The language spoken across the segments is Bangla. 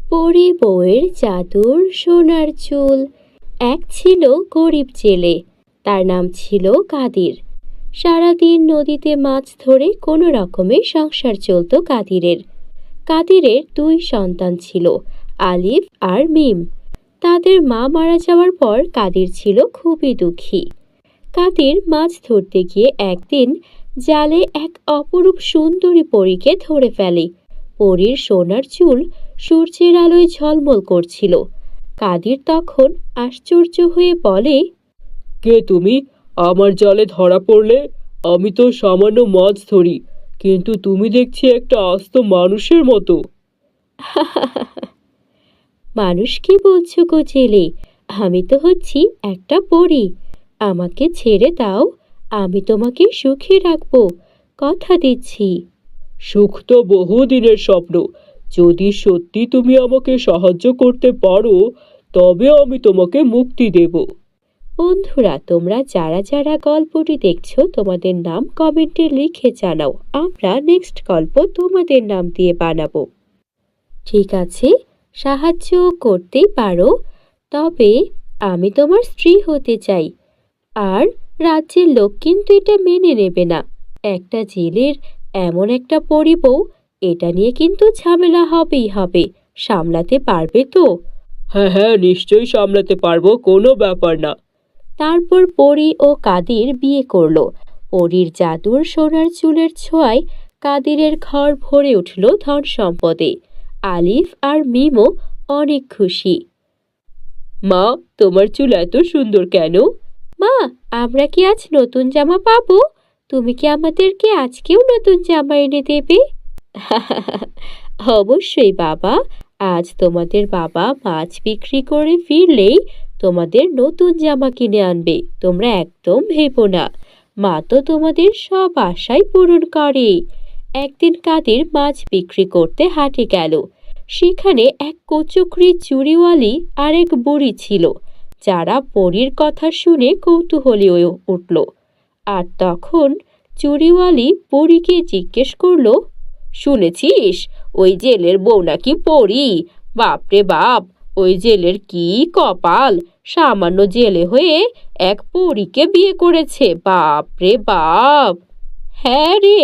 পরী বউয়ের জাদুর সোনার চুল। এক ছিল গরিব জেলে, তার নাম ছিল কাদির। সারাদিন নদীতে মাছ ধরে কোনো রকমে সংসার চলত কাদিরের। কাদিরের দুই সন্তান ছিল, আলিফ আর মিম। তাদের মা মারা যাওয়ার পর কাদির ছিল খুবই দুঃখী। কাদির মাছ ধরতে গিয়ে একদিন জালে এক অপরূপ সুন্দরী পরীকে ধরে ফেলে। পরীর সোনার চুল সূর্যের আলোয় ঝলমল করছিল। কাদির তখন আশ্চর্য হয়ে বলে, কে তুমি? আমার জালে ধরা পড়লে? আমি তো সামান্য মাছ ধরি, কিন্তু তুমি দেখছি একটা আস্ত মানুষের মতো। মানুষ কি বলছো গো জেলে? আমি তো হচ্ছি একটা পরী। আমাকে ছেড়ে দাও, আমি তোমাকে সুখে রাখবো, কথা দিচ্ছি। সুখ তো বহুদিনের স্বপ্ন। যদি সত্যি তুমি আমাকে সাহায্য করতে পারো, তবে আমি তোমাকে মুক্তি দেব। বন্ধুরা, তোমরা যারা যারা গল্পটি দেখছো তোমাদের নাম কমেন্টে লিখে জানাও, আমরা নেক্সট গল্প তোমাদের নাম দিয়ে বানাবো। ঠিক আছে, সাহায্য করতেই পারো, তবে আমি তোমার স্ত্রী হতে চাই। আর রাজ্যের লোক কিন্তু এটা মেনে নেবে না। একটা জেলের এমন একটা পরিবউ, এটা নিয়ে কিন্তু ঝামেলা হবেই হবে। সামলাতে পারবে তো? হ্যাঁ হ্যাঁ, নিশ্চয়ই সামলাতে পারবো, কোনো ব্যাপার না। তারপর পরী ও কাদির বিয়ে করলো। পরীর জাদুর সোনার চুলের ছোঁয়ায় কাদিরের ঘর ভরে উঠল ধন সম্পদে। আলিফ আর মিমও অনেক খুশি। মা, তোমার চুল এত সুন্দর কেন? মা, আমরা কি আজ নতুন জামা পাবো? তুমি কি আমাদেরকে আজকেও নতুন জামা এনে দেবে? অবশ্যই বাবা, আজ তোমাদের বাবা মাছ বিক্রি করে ফিরলেই তোমাদের নতুন জামা কিনে আনবে। তোমরা একদম ভেবো না, মা তো তোমাদের সব আশাই পূরণ করে। একদিন কাদির মাছ বিক্রি করতে হাটে গেল। সেখানে এক কুচক্রী চুড়িওয়ালি আর এক বুড়ি ছিল, যারা পরীর কথা শুনে কৌতূহলী হয়ে উঠল। আর তখন চুড়িওয়ালি পরীকে জিজ্ঞেস করলো, শুনেছিস ওই জেলের বউ নাকি পরী? বাপরে বাপ, ওই জেলের কি কপাল! সামান্য জেলে হয়ে এক পরীকে বিয়ে করেছে, বাপরে বাপ। হ্যাঁ রে,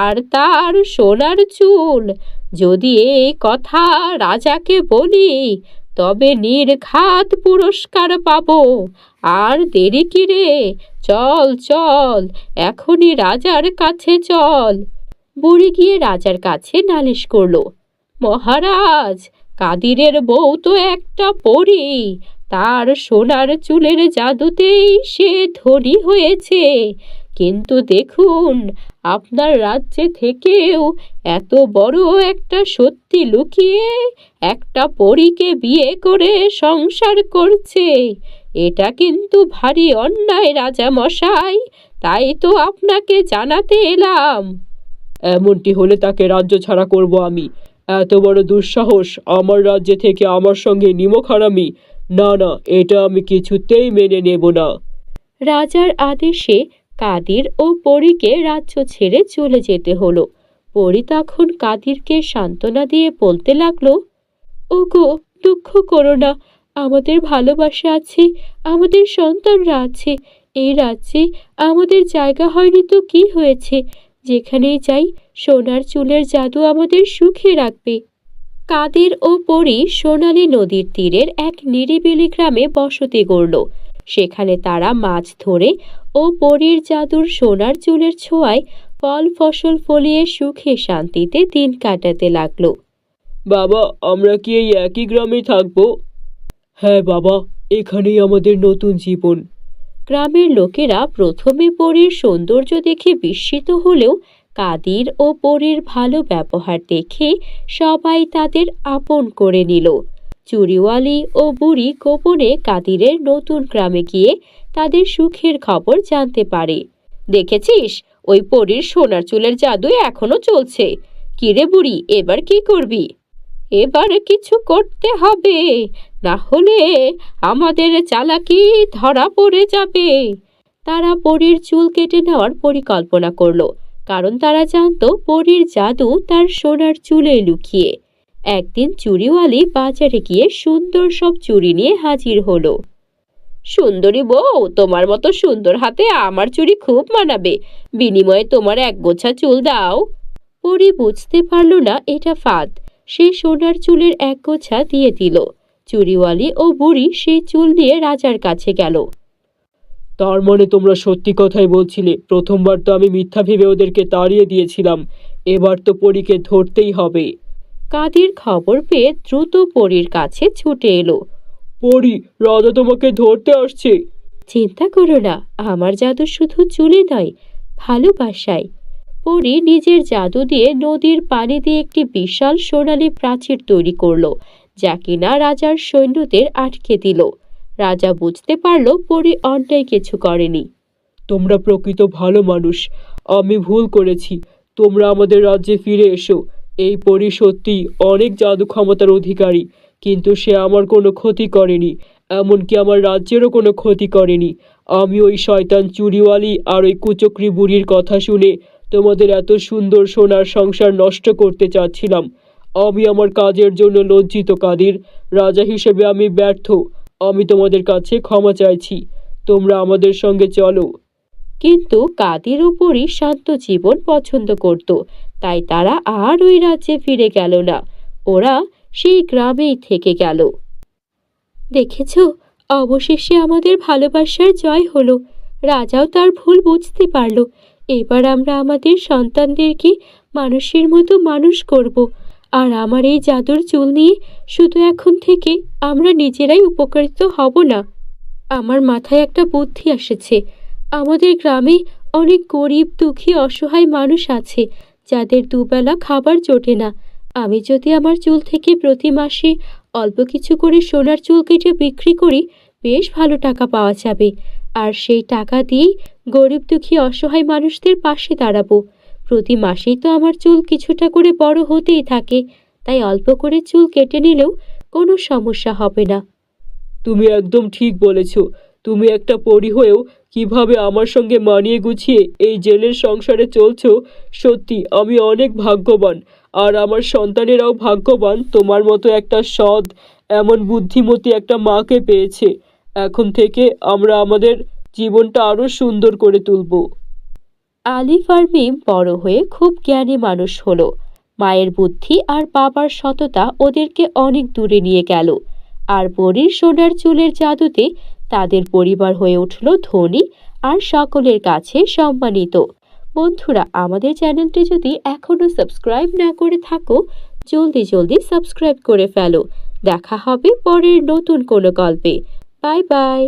আর তার সোনার চুল! যদি এই কথা রাজাকে বলি, তবে নির্ঘাত পুরস্কার পাবো। আর দেরি কি রে, চল চল, এখনই রাজার কাছে চল। বুড়ি গিয়ে রাজার কাছে নালিশ করলো, মহারাজ, কাদিরের বউ তো একটা পরী। তার সোনার চুলের জাদুতেই সে ধনী হয়েছে। কিন্তু দেখুন, আপনার রাজ্যে থেকেও এত বড় একটা সত্যি লুকিয়ে একটা পরীকে বিয়ে করে সংসার করছে। এটা কিন্তু ভারী অন্যায় রাজা মশাই, তাই তো আপনাকে জানাতে এলাম। এমনটি হলে তাকে রাজ্য ছাড়া করব আমি। এত বড় দুঃসাহস আমার রাজ্যে থেকে আমার সঙ্গে নিমক হারামি! না না, এটা আমি কিছুতেই মেনে নেব না। রাজার আদেশে কাদির ও পরীকে রাজ্য ছেড়ে চলে যেতে হলো। পরী তখন কাদিরকে সান্ত্বনা দিয়ে বলতে লাগলো, ওগো, দুঃখ করো না, আমাদের ভালোবাসা আছে, আমাদের সন্তানরা আছে। এই রাজ্যে আমাদের জায়গা হয়নি তো কি হয়েছে? যেখানেই যাই, সোনার চুলের জাদু আমাদের সুখে রাখবে। কাদির ও পরী সোনালী নদীর তীরের এক নিরিবিলি গ্রামে বসতি গড়ল। সেখানে তারা মাছ ধরে ও পরীর জাদুর সোনার চুলের ছোঁয়ায় ফল ফসল ফলিয়ে সুখে শান্তিতে দিন কাটাতে লাগলো। বাবা, আমরা কি এই একই গ্রামে থাকবো? হ্যাঁ বাবা, এখানেই আমাদের নতুন জীবন। গ্রামের লোকেরা প্রথমে পরীর সৌন্দর্য দেখে বিস্মিত হলেও কাদির ও পরীর ভালো ব্যবহার দেখে সবাই তাদের আপন করে নিল। চুড়িওয়ালি ও বুড়ি গোপনে কাদিরের নতুন গ্রামে গিয়ে তাদের সুখের খবর জানতে পারে। দেখেছিস, ওই পরীর সোনার চুলের জাদু এখনো চলছে। কিরে বুড়ি, এবার কি করবি? এবার কিছু করতে হবে, না হলে আমাদের চালাকি ধরা পড়ে যাবে। তারা পরীর চুল কেটে নেওয়ার পরিকল্পনা করলো, কারণ তারা জানতো পরীর জাদু তার সোনার চুলে লুকিয়ে। একদিন চুড়িওয়ালি বাজারে গিয়ে সুন্দর সব চুড়ি নিয়ে হাজির হলো। সুন্দরী বউ, তোমার মতো সুন্দর হাতে আমার চুড়ি খুব মানাবে, বিনিময়ে তোমার এক গোছা চুল দাও। পরি বুঝতে পারল না এটা ফাঁদ। সে সোনার চুলের এক গোছা দিয়ে দিল। চুড়িওয়ালি ও বুড়ি সেই চুল নিয়ে রাজার কাছে গেল। তার মানে তোমরা সত্যি কথাই বলছিলে? প্রথমবার তো আমি মিথ্যা ভেবে ওদেরকে তাড়িয়ে দিয়েছিলাম, এবার তো পরীকে ধরতেই হবে। কাদির খবর পেয়ে দ্রুত পরীর কাছে ছুটে এলো। পরী, রাজা তোমাকে ধরতে আসছে। চিন্তা করো না, আমার জাদু শুধু চুলে নয়, ভালোবাসায়। পরী নিজের জাদু দিয়ে নদীর পানি দিয়ে একটি বিশাল সোনালী প্রাচীর তৈরি করলো, যা কিনা রাজার সৈন্যদের আটকে দিল। রাজা বুঝতে পারল পরী অন্যায় কিছু করেনি। তোমরা প্রকৃত ভালো মানুষ, আমি ভুল করেছি, তোমরা আমাদের রাজ্যে ফিরে এসো। এই পরী সত্যি অনেক জাদু ক্ষমতার অধিকারী, কিন্তু সে আমার কোনো ক্ষতি করেনি, এমনকি আমার রাজ্যেরও কোনো ক্ষতি করেনি। আমি ওই শয়তান চুড়িওয়ালি আর ওই কুচক্রি বুড়ির কথা শুনে তোমাদের এত সুন্দর সোনার সংসার নষ্ট করতে চাচ্ছিলাম। আমি আমার কাজের জন্য লজ্জিত কাদির, রাজা হিসেবে আমি ব্যর্থ। আমি তোমাদের কাছে ক্ষমা চাইছি, তোমরা আমাদের সঙ্গে চলো। কিন্তু কাদির ও পরী শান্ত জীবন পছন্দ করত, তাই তারা আর ওই রাজ্যে ফিরে গেল না। ওরা সেই গ্রামেই থেকে গেল। দেখেছ, অবশেষে আমাদের ভালোবাসার জয় হলো। রাজাও তার ভুল বুঝতে পারল। এবার আমরা আমাদের সন্তানদেরকে মানুষের মতো মানুষ করব। আর আমার এই জাদুর চুল নিয়ে শুধু এখন থেকে আমরা নিজেরাই উপকৃত হব না। আমার মাথায় একটা বুদ্ধি এসেছে। আমাদের গ্রামে অনেক গরিব, দুঃখী, অসহায় মানুষ আছে যাদের দুবেলা খাবার জোটে না। আমি যদি আমার চুল থেকে প্রতি মাসে অল্প কিছু করে সোনার চুল কেটে বিক্রি করি, বেশ ভালো টাকা পাওয়া যাবে। আর সেই টাকা দিয়েই গরিব, দুঃখী, অসহায় মানুষদের পাশে দাঁড়াবো। প্রতি মাসেই তো আমার চুল কিছুটা করে বড় হতেই থাকে, তাই অল্প করে চুল কেটে নিলেও কোনো সমস্যা হবে না। তুমি একদম ঠিক বলেছ। তুমি একটা পরী হয়েও কিভাবে আমার সঙ্গে মানিয়ে গুছিয়ে এই জেলের সংসারে চলছো, সত্যি আমি অনেক ভাগ্যবান। আর আমার সন্তানেরাও ভাগ্যবান তোমার মতো একটা সৎ, এমন বুদ্ধিমতী একটা মাকে পেয়েছে। এখন থেকে আমরা আমাদের জীবনটা আরো সুন্দর করে তুলব। আলিফ আর মিম বড় হয়ে খুব জ্ঞানী মানুষ হলো। মায়ের বুদ্ধি আর বাবার সততা ওদেরকে অনেক দূরে নিয়ে গেল। আর পরীর সোনার চুলের জাদুতে তাদের পরিবার হয়ে উঠল ধনী আর সকলের কাছে সম্মানিত। বন্ধুরা, আমাদের চ্যানেলটি যদি এখনো সাবস্ক্রাইব না করে থাকো, জলদি জলদি সাবস্ক্রাইব করে ফেলো। দেখা হবে পরের নতুন কোনো গল্পে। Bye bye.